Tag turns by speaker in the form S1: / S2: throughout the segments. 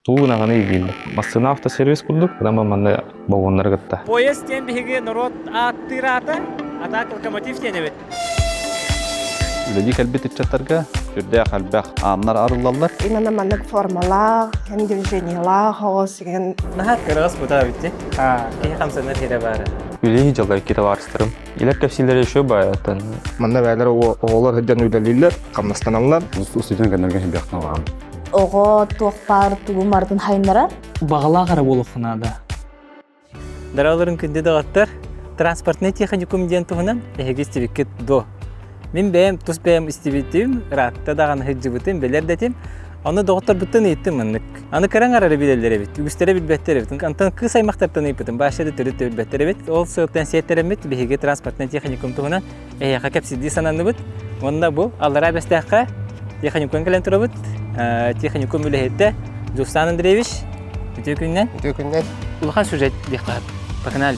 S1: туунаганы игилди. Массына автосервис курдук, прямо манда болгоннар гытта.
S2: Поезд тем биһиги народ аттырата, атак локомотив тенебит.
S1: Үледи кэлбит итчаттарга жүрдэ халбах аамнар арылаллар.
S3: Именно маннык формалар, һәм движениялар, хосиген.
S2: Нахат кыргыз бута битти. Ки хамсанар хире бары.
S1: Үледи жалгай кире барыстырым. Илер кепсилер ешө баятан.
S4: Манна бәләр оғылар хәддән үдәлиләр, камнастаналар.
S1: Устыдан гэннерге хибяхна ваам.
S5: Ого туақпар тугумардын хайнара.
S2: Бағала қара болуқынада. Дараларын күнде дағаттар, транспортный техникум ден туғынан әйгі істебекет до. Мен бәйім, тұс бәйім істебеттім, ратта даған хыджы бұтым, бәлер дәтім, оны доғыттар бұттын еттім мұнық. Аны кәрін арары білелері бет, үгістері білбәттері бет. Антон кыз аймақтартан епітім, башады түрітті білбәттері бет. Ол соғыттан сеттері бет, бәйгі транспортный техникум туғынан әйіға кәпсиді сананды бет. Онда бұл, аллара бәстәққа техникум кәлен тұры бет. Техникум үліхетті, Жуфсан Андреевич, өте күннен ұлған сюжет беқлап. Погнали.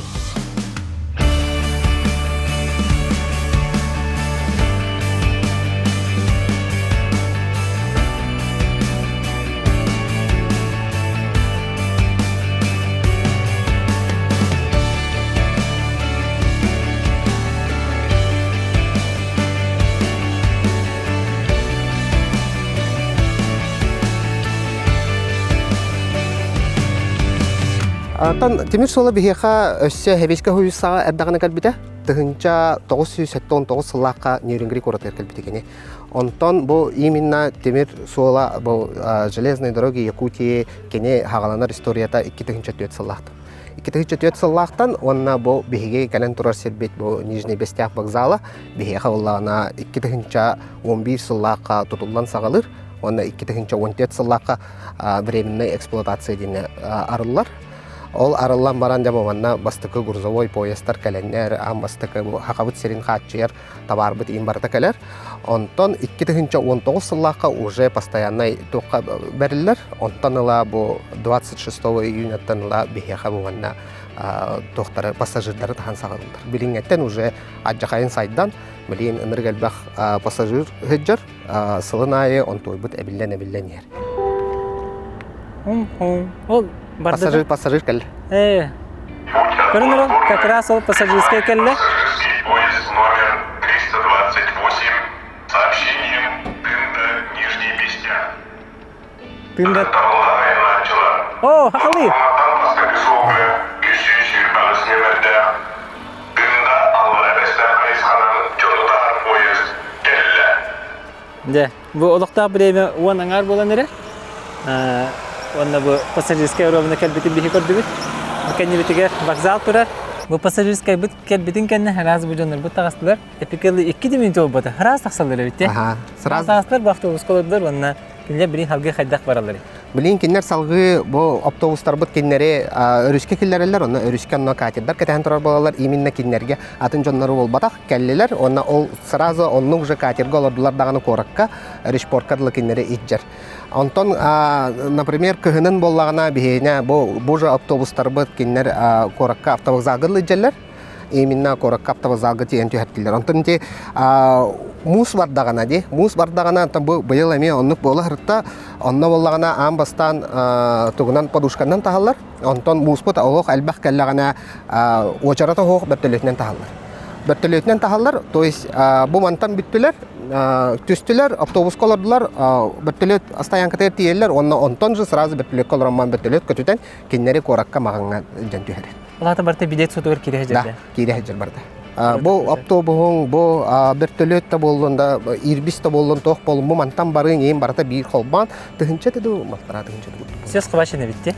S6: Тан темир сола бихеха өссө хебеске хуйсага эддагана калбите тыгынча 979 сыллакка нейрингри коратер калбитегени. Онтон бу именно темир сола бу железной дороги Якутии кене хагаланар историята 2004 сыллакта. 2004 сыллактан онна бу бихеге кален турар сербет бу Нижний Бестяк вокзала бихеха уллана 2011 сыллакка тутулган сагалыр. Онна 2014 сыллакка временный эксплуатация дине арыллар. Ол арылан баран жамағанна бастықы грузовой поездар кәләннер, бастықы хақабыт серин қатчыер табарбыт имбарда кәлер. Онтон 2019 сыллаққа уже постоянный тоққа бәрілер. Онтон ыла бұл 26 июньаттан ыла бейеға болғанна тоқтары пассажирдары тахан сағылылар. Біліңеттен уже аджақайын сайдан білейін ыныргәлбәқ пассажир хүджір сылын айы онтойбыт әбіллен ер.
S2: Ол
S6: Пассажир кәл.
S2: Көрінір ол, как раз ол пассажирская кәлі.
S7: Поезд номер 328 с сообщением Тында Нижний Бестяк.
S2: Тында?
S7: Табылғай начала.
S2: О, хақылы!
S7: Алматан Паскабисовка, күйші балысынемерді. Тында Аллара Бестяк Айсханан жолытар поезд келі.
S2: Де, бұл олықтақ біреме уан аңар болан әрі? Онна бұл пассажирская ровна кәлбетін бейі көрді біт. Кәнне бітіге вокзал тұрар. Бұл пассажирская біт кәлбетін кәнне хараз бұл жонлар бұт тағыстылар. Эпикелі 2 минут ол бұты. Хараз тақсалар бітте. Хараз тағыстылар бұл автобус қолыдылар. Онна кәнне бірін халғы қайдақ баралар.
S6: Билин кинер салгы бу автобустар бут киннери өрүскө киллерелер, оны өрүскө анна катердар кетен турар балалар именно киннерге атын жоннору болбатак келлелер, оны ол сразу онну уже катерге олордулар даганы коракка решпорткадлы киннери иджер. Антон, например, кыгынын боллагана бихене бу же автобустар бут киннер коракка автовокзалгы иджерлер. Именно коракка автовокзалгы тиен түһәттилер. Антон те мус бардагана ди, мус бардагана там быйыл эми оннук бола хыртта, онна боллагана амбастан тугунан подушкандан тахаллар. Антон муспут олох албах келлагана очарата хох бертелетнен тахаллар. Бертелетнен тахаллар, то есть бу мантан биттилер, түстүлер, автобус колордулар, бертелет стоянката тиеллер, онна онтон же сразу бертелет колораман бертелет көтүтен киннери коракка магаңа жан түһәре.
S2: Олата барта билет сотугар кире жерде.
S6: Да, кире жер барда. Бу автобуһун бу бертөлөттө болгонда ирбисте болгон тох болун бу мантан барын эң барата бир холбан тыгынча деди мактара тыгынча деди.
S2: Сөз кыбашына битти.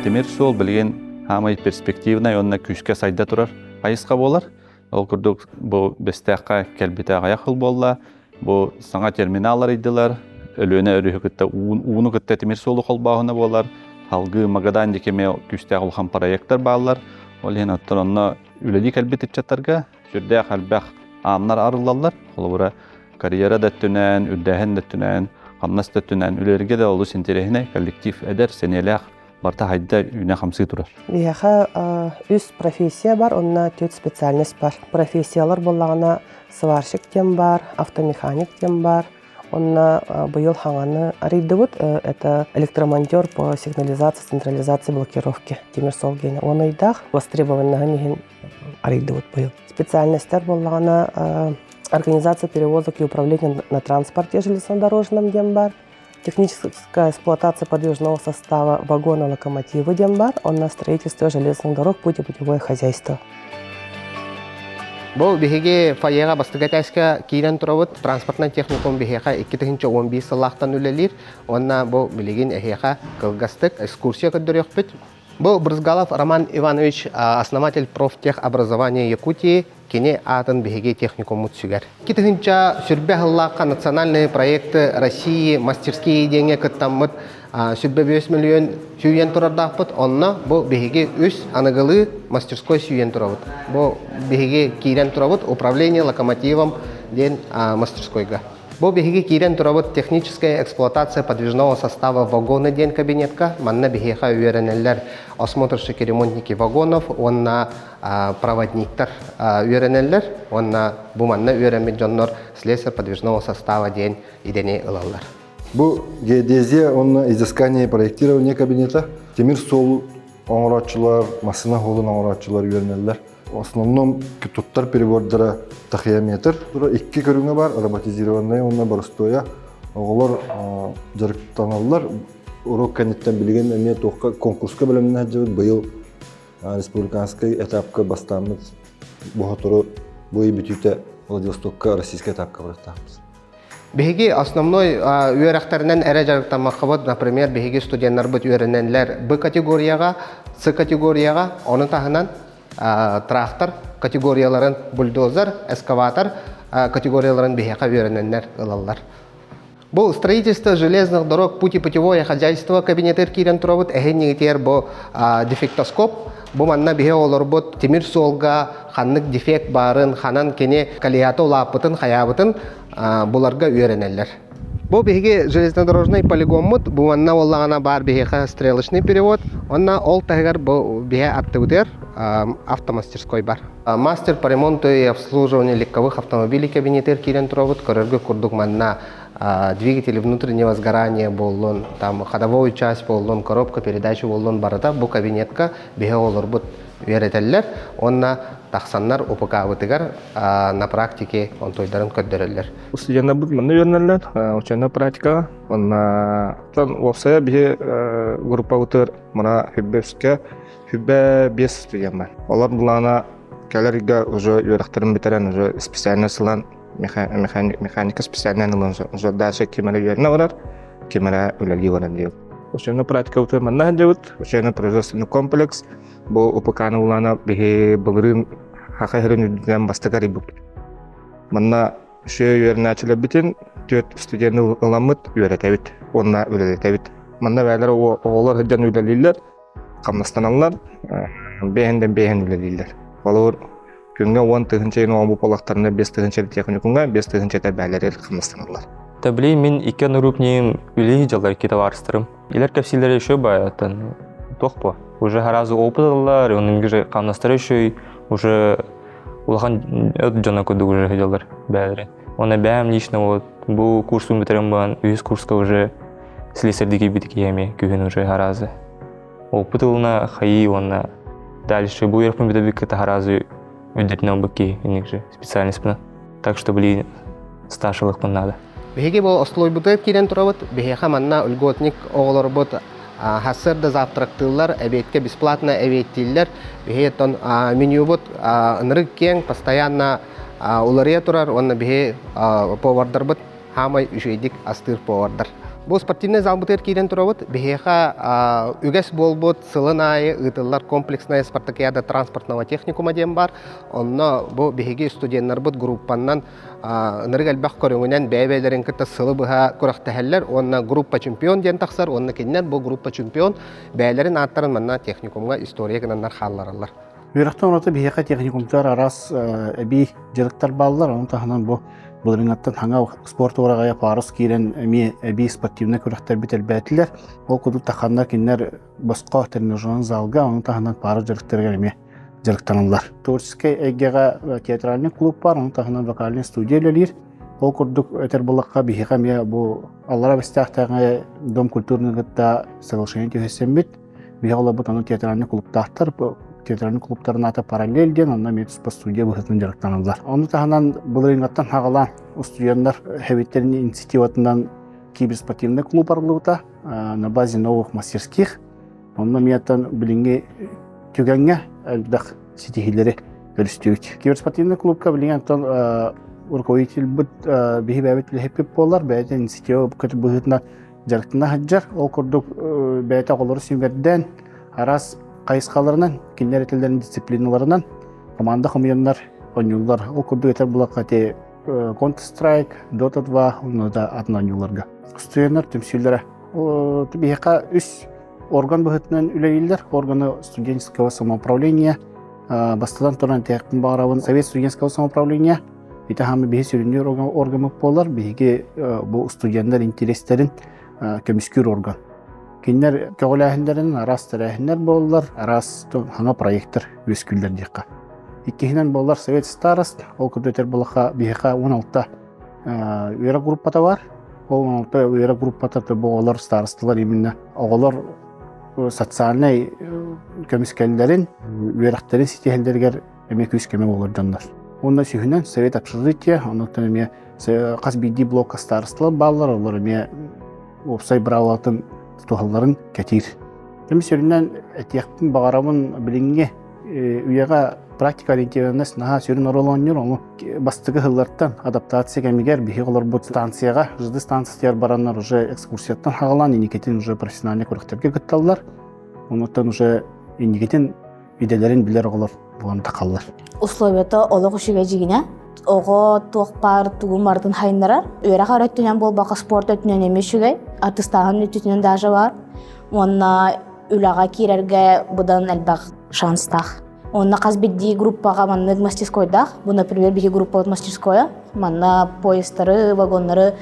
S1: Темир сол билген хамай перспективна онна күшкә сайда турар. Айыска болар. Ол күрдүк бу бестәккә кәлбитә аяқыл болла. Бу саңа терминаллар идиләр. Өлөнә өрүһүктә уну кытта темир солу холбагына болар. Халгы Магадан дикеме күстә алган проекттар баллар. Ол һәм аттырынна үледи кәлбит итчәтәргә жүрдә хәлбәх амнар арылалар. Ол бура карьера да түнән, үдәһен дә түнән, хамнас да түнән үләргә дә олы синтерәһенә коллектив әдәр сенеләх барта хайда үне хамсы турар.
S3: Бияха үс профессия бар, онна төт специальность бар. Профессиялар боллағына сварщик тем бар, автомеханик тем бар. Онна быйыл хаңаны арыйдыбыт, это электромонтер по сигнализации, централизации, блокировке. Темир сол гене. Он айдах востребованного неген арыйдыбыт быйыл. Специальностьтер боллағына организация перевозок и управления на транспорте железнодорожном дем бар. Техническая эксплуатация подвижного состава вагона локомотива дембар, он на строительство железных дорог, путевое хозяйство.
S6: Бұл бігеге файеға бастығатайска кейден тұрауыт транспортна техникум бігеға 2015 сылақтан үлелер, онна бұл білеген әхеға кылгастық экскурсия көддір өкпіт. Бұл Брызгалов Роман Иванович, основатель профтехобразования Якутии, кене атын бігеге техникум мүтсігер. Кетігінча сүрбе ғыллаққа национальные проекты России мастерские денге күттаммыт сүрбе 5 миллион сүйен тұрардақпыт, онна бұл бігеге үс анығылы мастерской сүйен тұрауыт. Бұл бігеге кейден тұрауыт управление локомотивом ден мастерскойға. Бұл бігеге кейден тұрауыт техническая эксплуатация подвижного состава вагона ден кабинетка, манна бігеға үйеренелер осмотрщики, ремонтники вагонов, онна проводниктер үйеренелер, онна бұл манна үйеренмет жоннор слесарь подвижного состава ден идене ылалар.
S8: Бұл геодезия, онна изыскание и проектирование кабинета. Темир сол оңыратчылар, масына холын оңыратчылар үйеренелер. В основном туттар перебордара тахиометр. Икки көрүңө бар, роботизированный, онна барыстоя. Оголор жарыктаналар. Урок канеттен билген эме тоққа конкурска білімін әджевіт. Бұйыл республиканский этапка бастамыз. Бұғатыры бұй бүтіте Владивостокка российский этапка барыстамыз.
S6: Беги основной үйеректерінен әрі жарықтамақы бұд, например, беги студенттер бұд үйерененлер Б категорияға, С категорияға, оны тағынан трактор категорияларын бульдозер, эскаватор категорияларын беги үйерененлер ылалар. Бұл строительство железных дорог, путевое хозяйство кабинетер кирен тұрабыт, әхен негетер бұл дефектоскоп. Бұл манна беге олар бұд темір солға ханнык дефект барын, ханан кене калиаты олапытын, хаябытын бұларға үйеренелер. Бұл беге железнодорожный полигон мұд, бұл манна олағана бар беге стрелочный перевод, онна ол тағығар бұл беге аттыбытер автомастерской бар. Мастер по ремонту и обслуживанию легковых автомобилей кабинетер кирен тұрабыт, көрергі күрдік манна двигатели внутреннего сгорания болон, там ходовую часть болон, коробка передачи болон барата, бу кабинетка беге олар бұд үйеретелер, онна тақсаннар упакавытыгар на практике он тойдарын көддерелер.
S4: Студенттер бұд мұны үйернелер, учена практика, онна олсая бе группа ұтыр, мұна хүббеске, хүббе 5 студент бар. Олар бұлана кәлерге уже үйеректерін бітерен, уже специально сылан механика специальная уже дальше кемера юрна варар кемера улаги варан дел. Учебная практика у тебя манна делают, учебный производственный комплекс, бо упакана улана беге балрин хахайрин дем бастагари буп. Манна шею юрна челебитин, тет студентный уламыт юретевит, онна юретевит. Манна вайлар оғолар хыджан үлелилер, камнастаналар, бехенден үлелилер. Олар күнге 10 тыгынчайын оңбу полақтарына 5 тыгынчай техникумга 5 тыгынчайда бәлерел қымыстанылар.
S9: Таблей мен икен рупнеем үлей жалар кета варстырым. Илер кәпсилер еще баятан тоқпа. Уже харазы опытылар, оның же қамнастар еще уже улахан жана көді уже жалар бәлері. Оны бәм лично вот бұл курсун бітерім баған, үйіз курска уже слесердеге бітік еме күйін уже харазы. Опытылына хайи, оны дальше бұл ерпін бітебік кета харазы үддетінен бөкке енекші специальность бұна. Так что были сташылық бұн надо.
S6: Беге бұл ослой бұтып керен тұрабыт, беге манна үлготник оғылар бұт, хасырды завтрактылар, әбетке бесплатно әбеттілер, беге тон меню бұт, нырық кен, постоянно улария тұрар, онна беге повардар бұт, хамай үшейдік астыр повардар. Бұл спортивный зал бұтыр керен тұрабыт, бегеға үгәс бол бұт, сылын айы, ұтылар комплексная спартакиада транспортного техникума дем бар. Онна бұл бегеге студенттер бұт группаннан нырық әлбәқ көріңінен бәйбәйлерін күтті сылы бұға көріқтәхәлер. Онна группа чемпион ден тақсар, онна кеннен бұл группа чемпион бәйлерін аттарын манна техникумға история кенаннар қалларалар.
S10: Үйрақтан ораты бейеқа техникумтар арас әбей жарықтар балылар, оның тағынан бұл Булырыңаттан хаңа спорт орағая парус кирен эми эби спортивный көрөктөр битер бәтилер. Ол кудук таханнар кинер боско тренажерный залга, onun таханнан парус жарыктырган эми жарыктаналар. Творческий эгега театральный клуб бар, onun таханнан вокальный студиялер. Ол курдук өтер булакка бихига ме бу аллара бестахтага дом культурныгытта соглашение төһөсөмбүт. Бихала бу таны театральный клубтахтар, театральный клубтарын ата параллельден, онна метус по студия быһытын жарыктаналар. Оны таханан булырыңаттан хагалан студенттар хәбиттерин инициативатынан киберспортивный клуб барлыгыта на базе новых мастерских. Онна мияттан билинге түгәнгә әлдәк ситихиләре көрүстүк. Киберспортивный клубка билингән руководитель бут бихибәбит лехеп болар, бәйдә инициатива көтү быһытна жарыктына хаҗар. Ол курдук бәйдә голор симбердән арас кайыскаларынан, кинләр телләрен дисциплиналарынан команда хомыяннар, онюллар. Ол курдук этер булакка Counter-Strike, Dota 2, оны да атынан юлларга. Студенттар темсилләре. Бихика үс орган быһытынан үләйләр, органы студенческого самоуправления, бастадан торан тәкъин баравын Совет студенческого самоуправления. Ите хамы бихи сөрүнүр органы болар, бихиге бу студенттар интерестерин көмүскүр орган. Кинлер көгөләһендерин арас тәрәһендер болар, арас хана проекттер өскүлләр дикка. Иккиһинен болар Совет старост, ол көтөр булаха бихига 16 үера группата бар. Ол 16 үера группата болар старостлар именно. Оголор социальный көмүскәлләрин үерәхтерин ситеһелдергә эмекүс кеме болар жандар. Онда сүйінен Совет общежития, онықтан еме Қазбиди блокка старостлар баллар, олар еме опсай бравалатын тұтуғаларын кәтир. Кемі сөрінен әтияқтың бағарамын білінге үйеға практика ориентированность наға сөрін ороланыр, оны бастығы ғылларттан адаптация кәмегер бейі олар бұл станцияға, жызды станциялар баранлар уже экскурсияттан хағалан, иникетін уже профессиональный көріктерге күтталар, онықтан уже иникетін иделерин билер олар бұланы тақалар.
S5: Условията олық үшіге жігіне, оғы тоқпар туғымардың хайынларар. Өйрақ ареттінен бол бақы спорт өтінен емешіге, атыстағын өтінен дажы бар. Онна үлаға керерге бұдан әлбақ шанстақ. Онна Қазбидди группаға манныг мастерскойдақ. Бұл, например, бігі группа мастерскоя. Манна поездары, вагонлары,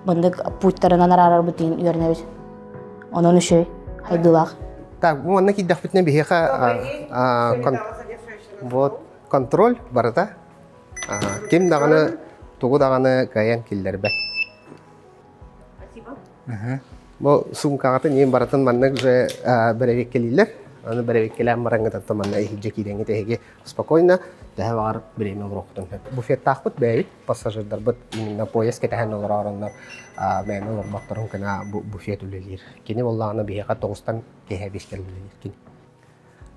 S5: манныг путтарынан арарар бұтын үйеріне бет. Онын үші хайдылақ.
S6: Так, манна киддах битне бихиха вот контроль барда. Ким даганы тугу даганы гаян киллер бет. Спасибо. Бу сумкагаты нем баратын маннак же беревик келилер. Аны беревик келем мараңгата манна ихже кидеңге теге спокойно дәвар бремен роктан. Буфет тахпут бәйт пассажирдар бит именно поезд кетәһен оларарында мен олар бактырын кына буфет үлелер. Кене боллагына бияга 9тан кеһәбиш келилер.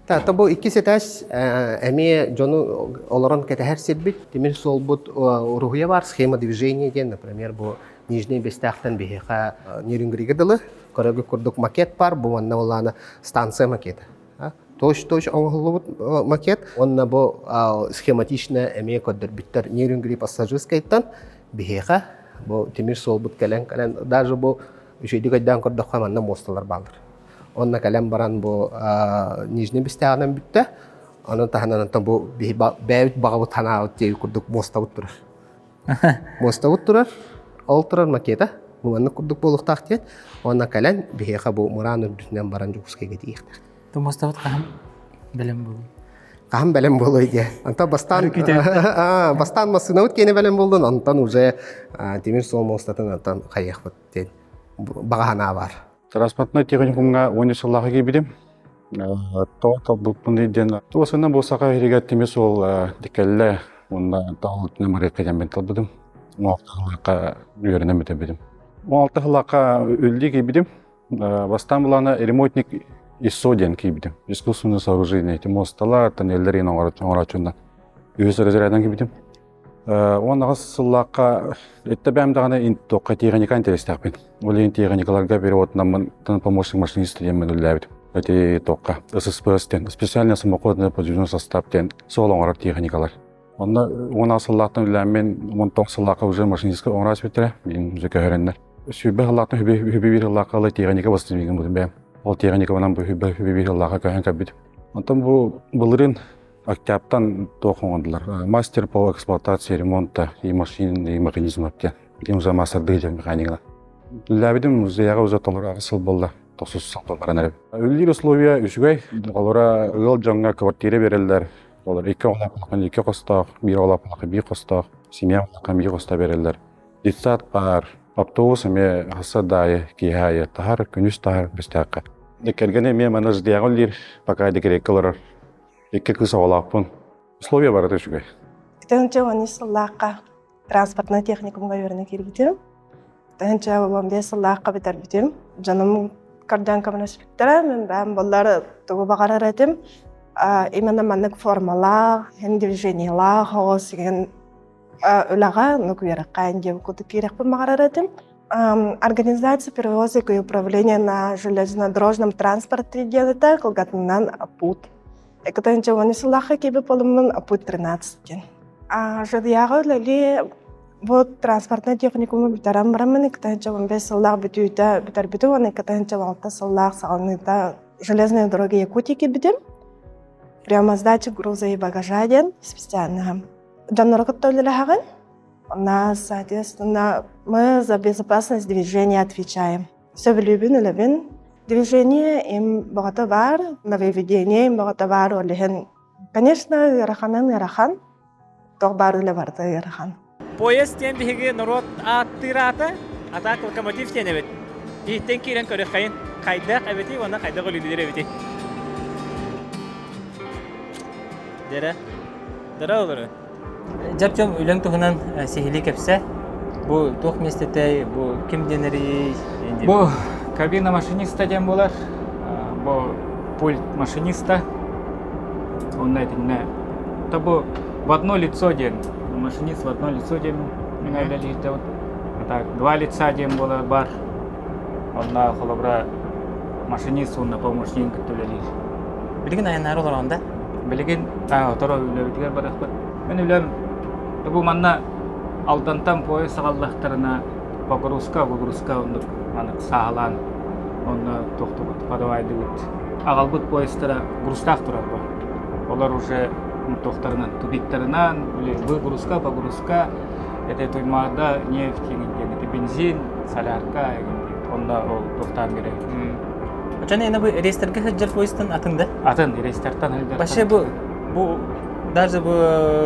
S6: Та бу икки сетәс эми жону оларан кетәһәр сетбит темир солбут рухия бар схема движения ден, например, бу нижний бестахтан бияга Нюрнбергге дылы, көрөгө курдук макет бар, бу манна олана станция макеты. Тош оңғылыбыт макет, онна бу схематична эме көддір биттер Нюрнберг пассажирскайттан бияга бу темир солбут кален даже бу үшөйдү көддөн көрдөк манна мосталар балдыр. Онна калем баран бу нижний бестагынан битте. Анын таханан бу бәйт багыбыт хана тей курдук мостабыт турар. Мостабыт турар, ал турар макета. Бу анны курдук болуктак тиет. Онна кален бихега бу мураны дүннен баран жукскеге тиектер.
S2: Ту мостабыт кахам белем бу.
S6: Кахам белем болой ди. Анта бастан масынаут кене белем болдун. Антан уже темир сол мостатын антан кайыхбыт тен багана бар.
S11: Транспортный техникумга 10 жыллағы кебедем. Тоғытал бұлтпынды ден. Туасынан болсаға ерегет темес ол декелі, онда тағылытына мұрет қайдан бен талбыдым. 16 жыллаққа үйерінен бітебедім. 16 жыллаққа өлді кебедем. Бастан бұланы ремонтник ИСО ден кебедем. Искусственное сооружение. Мосталар, тоннелдерін оңырачуынан. Өз разряддан кебедем. Ондағы сыллаққа әтті бәмдіғаны тоққа техника интерестақпен. Ол ең техникаларға переводынан помощник машинисті демен үлләбедім. Өте тоққа. ССПС-тен, специальный самоходный подвижной состав-тен сол оңырар техникалар. Ондағы сыллақтың үлләмен, он тоқ сыллаққа уже машинистқа оңырас беттірі, мен жүзі көріндер. Сөйбі ғыллақтың хүбі бір ғыллаққа техника бастырмеген бұдым бәм. Ол техника онан хүбі бір ғыллаққа көрін кәбедім. Онтан бұлырын октябрьтан тоқуңдылар. Мастер по эксплуатации ремонта и машин и механизмов те. Им за массады же механика. Ләбидем заяга уже толора асыл болды. Тосус салтор баранар. Үлдер условия үсүгай. Олора ыл жаңга квартира берелдер. Олар 2 олапылықын 2 қостақ, 1 олапылықы 1 қостақ, семья олапылықын 1 қоста берелдер. Детсад бар, автобус эме хаса дайы, кихайы, тахар, күнүс тахар бістәққа. Декергене мен мана ждияғын лир, пока декерек кылырыр. 2 кыса олапын. Условия бар өсүгай.
S3: Тәнче оны сыллаққа транспортный техникумға верне киргитем. Тәнче 15 сыллаққа битер битем. Жаным кардианка менен спектра, мен бәм боллары тугу багарар этим. Именно маннык формалар, движениялар, хоос деген үлага, нукуяракка инде куты кирек багарар этим. Организация перевозок и управления на железнодорожном транспорте делата, кылгатынан апут. Экатанча оны сыллаққа кебе полымын апут 13. Жадияғы лали вот транспортный техникумы битарам барамын, экатанча 15 сыллақ битер биту, оны экатанча 6 сыллақ салыныта железные дороги Якутики битим. Прямо сдача груза и багажа ден специального. Джаннорокот толилахаган. У нас, соответственно, мы за безопасность движения отвечаем. Все любим. Движение им богатовар, нововведение им богатовар олеген. Конечно, ярахан, тохбару леварта ярахан.
S2: Поезд тем биге народ аттырата, атак локомотив тенебет. Биттен кирен көрөхкайын кайдак эбети, вона кайдак олидер эбети. Дара олары. Жапчом үләң туһунан сихили кепсе, бу тух местетей, бу ким денери?
S12: Бу кабина машиниста дем болар. Бу пульт машиниста. Ондай динне. Табу в одно лицо дем. Машинист в одно лицо дем. Меня лежит вот. Так, 2 лица дем болар бар. Онда холобра машинист онда помощник төлелер.
S2: Билген аянары олар анда.
S12: Билген тора үлөбүтүгөр баракпат. Мен үлөм бу манна алдантан поезд сагаллактарына погрузка ондук аны саалан онда токтогут подавайды бут. Агалбыт поездтара грузтак турат бар. Олар уже токтарынан тубиктарынан выгрузка погрузка эте туймада нефть эти бензин, солярка онда ол токтан керек.
S2: Очан эне бу рейстерге хәҗҗәр поездтан атында?
S12: Атын рейстартан хәлдер.
S2: Башы бу даже бу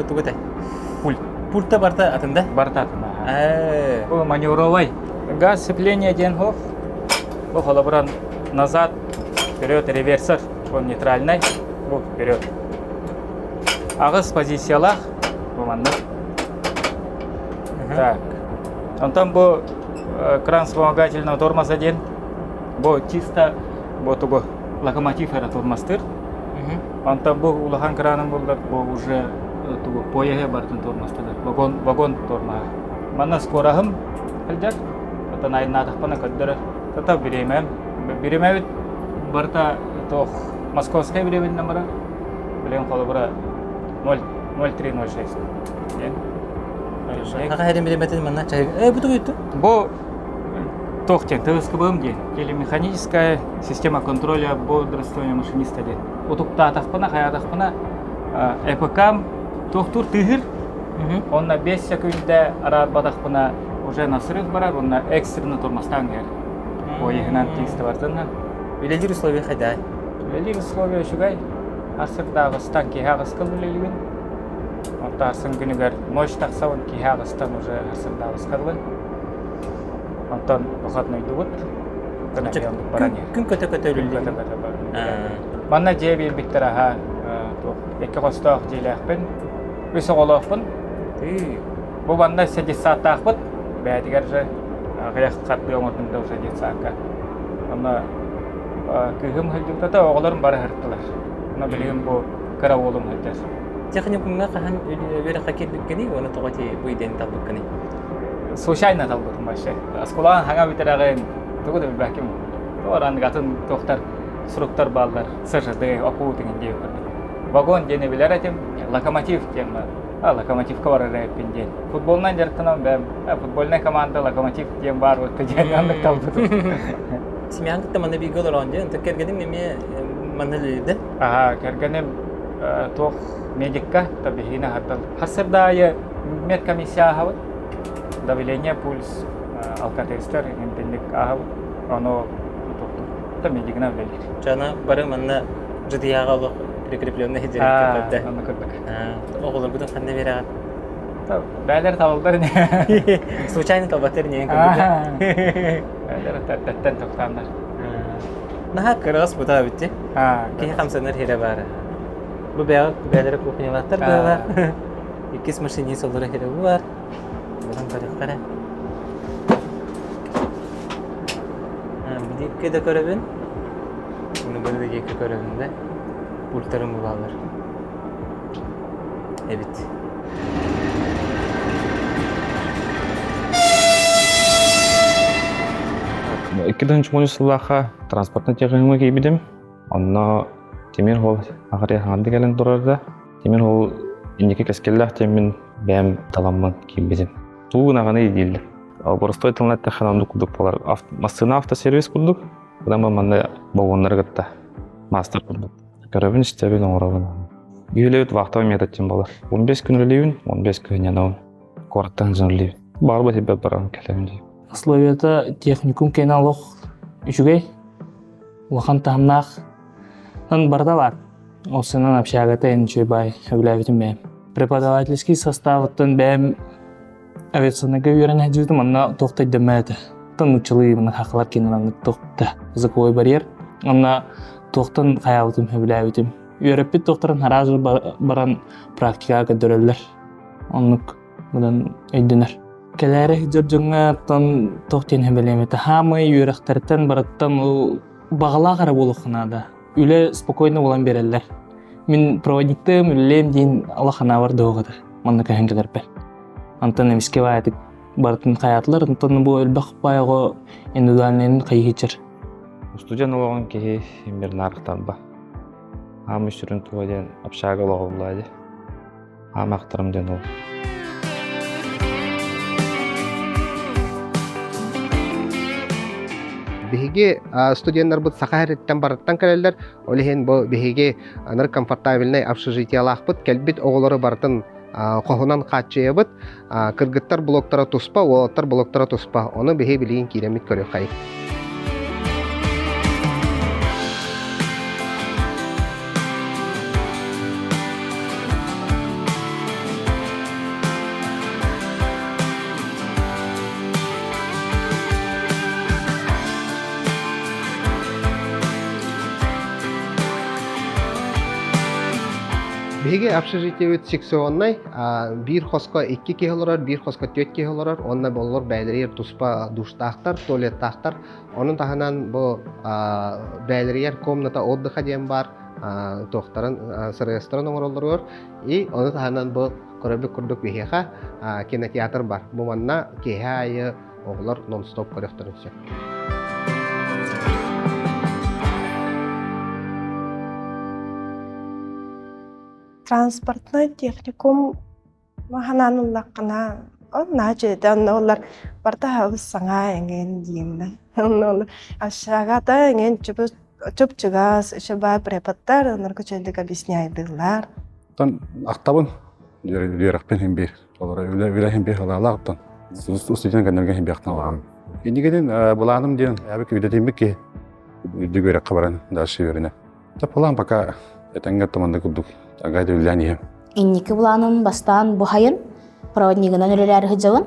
S2: тугытай. Пульта барта атында?
S12: Барта атында. Бу маневровой. Газ сцепление ден хох. Бу холобран назад, вперед реверсор. Он нейтральный. Бу вперед. Агыс позициялах. Бу манна. Так. Онтан бу кран вспомогательного тормоза ден. Бу чисто бу тугу локомотив эра тормозтыр. Онтан бу улахан краным булды, бу уже тугу поеге бартын тормозтыдыр. Вагон торма. Манна скорахым хәлдер. Ата айнатыкпана көддөрөр. Тата биремем. Биремем барта тох Московская временна бара. Билен холобра 0306.
S2: Ага хәдем билеметен манна чай. Бу тугыйты.
S12: Бу тохтен тыгызкыбым ден. Телемеханическая система контроля бодрствования машиниста ден. Утукта атакпана, хаятакпана ЭПК тохтур тыгыр. Онна 5 секундда арат бадакпана уже насырык барар, онна экстренно тормозтан кер. Поехнан тиста бартынан.
S2: Билелер условия хайда.
S12: Билелер условия шугай. Арсырдагы стан кихагыс кылылыгын. Онта арсын күнүгөр ночь таксавын кихагыстан уже арсырдагыс кылы. Онтан охатный дугут.
S2: Күн көтө-көтө
S12: Манна жеби биттера эки косток жейлэхпин. Үсө голоқпын. Бу манна 8 сааттаақпыт. Бәдигер же аяқ қатты омырдыңда уже 7 сааққа. Онна күйгім хылдықтата оғыларым бары хырттылар. Онна білігім бу караолым хылдыр.
S2: Техникумга кахан бері қакелбіккені, оны тоғати бұйден талбықкені?
S12: Случайно талбықым башы. Аскулаған хаңа битерағын тұғыды білбәкім. Оран гатын тоқтар, сұрықтар балдар, сыржыды, оқу теңін дейі көрді. Вагон дені білер әтем, локомотив тем бар. Локомотивка бар әрәппен Футболнан жарықтынан бәм, футбольная команда локомотив тем бар өтті ден андық талбыды.
S2: Семьяңдықта мана бейгі олар онде, ұнты кергенім неме мана лейді?
S12: Кергенім тоқ медикка табихина хаттал. Хасырдайы медкомиссия ахавыт. Давление, пульс, алкотестер, интеллек ахавыт. Оно доктор. Та медикна белер.
S2: Жана бары манна жидияга олох прикрепленный хиджерекке
S12: Аны көрдік.
S2: Оғылар бүтін қандай берағат?
S12: Бәлер табылдар не?
S2: Случайно табатыр не көрдік?
S12: Бәлер тәттен тоқтандар.
S2: Наха кырғас бұта бітті? Кейі қамсанар хері бары. Бұл бәлері көпінелаттар бұға. Екес машини солдары хері бұлар. Бұған тарихтары. Бидекке де көрібін. Bunu böyle de yekli görevinde pultların bulalır. Evet.
S9: Иккиден чумонусуллаха транспортный техникумга кийбидим. Онно темир хол ахыры ханды келен турарда. Темир хол инеке кескеллах темин бәм таламман кийбидим. Тугунаганы идилди. Боростой тылнат теханамды кудук болар. Машина автосервис кудук. Бұдан манда бағонлар кітті, мастер күрдік. Көрібін істебін оңырабын. Үйелеуіт вақтау методтен болар. 15 күн өлеуін, 15 күн янауын. Қораттан жын өлеуін. Бар ба себеп барам келемін дейм.
S13: Условията техникум кейналық үшігей. Уахан тағымнақ. Барда бар. Осынан общагата енчой бай өгләвітім бәйім. Преподавательский составыттан бәйім авиационныға үйерін әдеудің анна тоқтай дәмәді. Тон учылы мына хақлар кенелаңы тоқта языковой барьер. Онна тоқтан қаябытым, өбіләбітім. Үйеріппет тоқтарын харазы баран практикаға көдірілдер. Онлық бұдан өйдінер. Кәләрі жүрджіңі тон тоқтен өбілеметі. Хамы үйеріқтәрттен бараттан бағыла қара болуқынады. Үйлі спокойно болан берелер. Мен проводиктім, үйлем дейін Аллахана бар доғыды. Манны кәхінгілер бәр. Антон емеске бәйдік. Бартын қаятлар, антон бұл өлбақ байығы индивидуальнен қайғычыр.
S9: Студент олығын кейі ембер нарықтан ба. Ам үшірін туғаден апшағы олығы болады. Ам ақтырымден ол.
S6: Беге студенттер бұд сақайреттен барыттан кәрелер, олеген бұл беге аныр комфортабельный общежитиялақ бұд, кәлбет оғылары бартын қоғынан қатшыя бұд, кыргыттар блоктара тұспа, олаттар блоктара тұспа, оны беге білеген керемет көрі қайық. Беге общежитие секционный, бир хоско 2 кехолорар, бир хоско 4 кехолорар, онна боллар бәйлерер туспа душтақтар, туалеттақтар. Onun таханан бу бәйлерер комната отдыха дем бар, тоқтарын сырыстырын оңыролар бар. И оны таханан бу көрөбі күрдік бехеха кинотеатр бар. Бу манна кеhe айы оғылар нон-стоп көректірін сөк.
S3: Транспортный техникум махананыллаққына начедан олар барта хабыз саңа енген деймді. Олар ашағата енген чүп-чүгас, шыба препаттар, олар көчелдік объясняйдылар.
S11: Тан ақтабын, дерақпен хембе, олар өлі хембе алағыптан. Студент кәнерген хембе ақтан алағым. Енігеден бұлағым дейін, әбі көйдетейін бекке, дүгөрек қабаран дашы веріне. Тапылан пока әтәңгер томанды күрдік. Агайды үләние.
S5: Инники буланым бастан бухайын, проводнигынан өлелер хыджавын.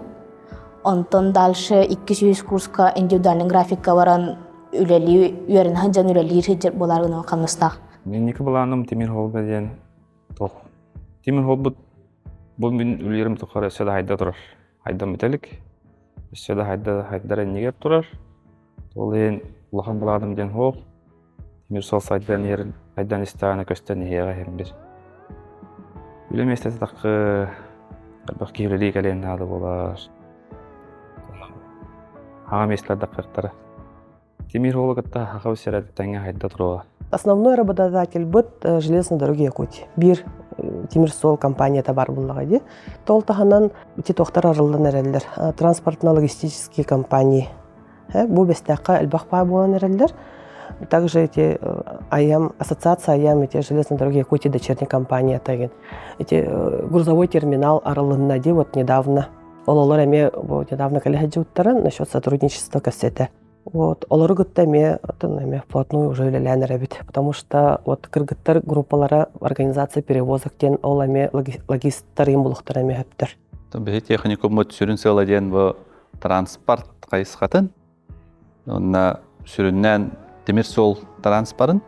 S5: Онтон дальше 200 курска индивидуальный графикка баран үлели, үйерін хыджан үлели хыджар боларғын қамыстақ.
S9: Инники буланым темир холга ден тоқ. Темир хол бұл мен үлерім тұқыр өседі хайда тұрар. Хайдан бітелік. Өседі хайдар әнегер тұрар. Ол ең ұлақан буладым ден хол. Темир сол сайдан ерін хайдан істағына көстен еға хембір. Үлем естеті тақы бір кейлері кәлен ады болар. Ағам естілер даққықтары. Темир холы кітті хақау серәді тәңе хайда тұруға.
S3: Основной работодатель быт железной дороги Якутии. Бир Тимирсол компания бар буллагы. Тол таханан ити тоқтар арылдан әрелдер. Транспортно-логистические компании. Бу бестәққа әлбақ бай болан әрелдер. Также эти АЯМ, ассоциация АЯМ, эти железные дороги Якутии, дочерняя компания тагин. Эти грузовой терминал Аралыннади вот недавно. Ололар эме недавно коллеги насчет сотрудничества кассеты. Вот, олары гыттаме вплотную уже үлеләнер бит, потому что вот кыргыттар группалары организация перевозок тен оламе логисттар им булуктар эме хептер.
S1: Бе техникум мот сүрүн сыладен бу транспорт кайсыкатын. Онна сүрүннән темир сол транспортын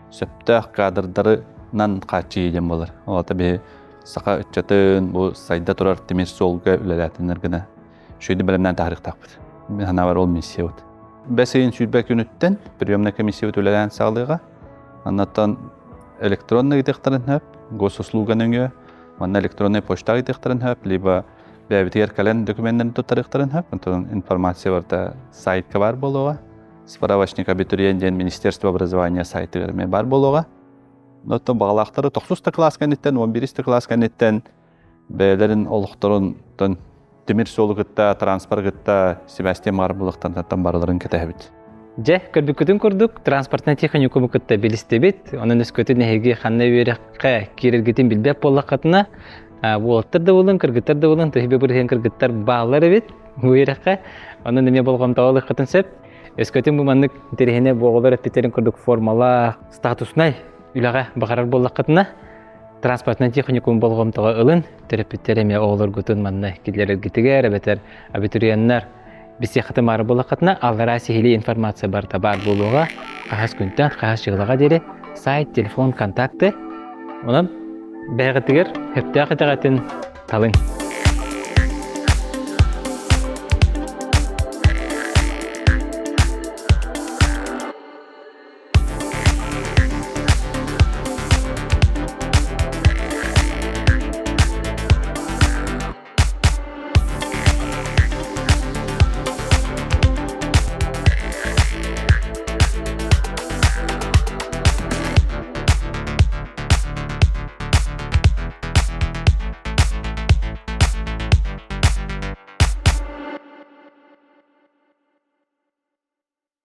S1: сөптөх кадрдарынан качыйден болар. Олата бе сака үтчатын бу сайда турар темир солга үлеләтенер генә. Шуйды белемнән тарих тапты. Мен хана бар ол миссия. Бәсейін сүрбәк үнүттен, приемна комиссия өтіләлән сағылыға. Аннаттан электронный гитектарын хөп, госуслуган өңі, манна электронный почта гитектарын хөп, либо бәбітер кәлән документтарын тұттарықтарын хөп. Онтан информация барда сайтка бар болуға. Справочник абитуриенден Министерство образования сайты бар болуға. Оттан бағалақтары 9 класс кәнеттен, 11 класс кәнеттен бәлерін олықтырын темир солу гытта, транспорт гытта, Себастьян Марбулықтан барларын кәтәбіт.
S2: Же, көрбүккүтүн курдук, транспортна техникуму кытта билистебит, онун өскөтүн эһиги ханна үйрекке кирергитин билбеп боллакатына, буолаттар да болун, кыргыттар да болун, тохибе бурген кыргыттар баалар бит, үйрекке, онун эме болгом таалык кытын сеп, өскөтүн бу маннык терехине боголор эттерин курдук формала статуснай үлага багарар боллакатына, транспортна техникум болгом тага ылын, терапевтереме оолор гутун манна киллерер гитигер, әбетер абитуриеннар бисехаты мары болакатына аллара сихили информация бар табар болуға, қағас күнтен, қағас жығылаға дері, сайт, телефон, контакты, онан бәғітігер, хептеғытығатын талын.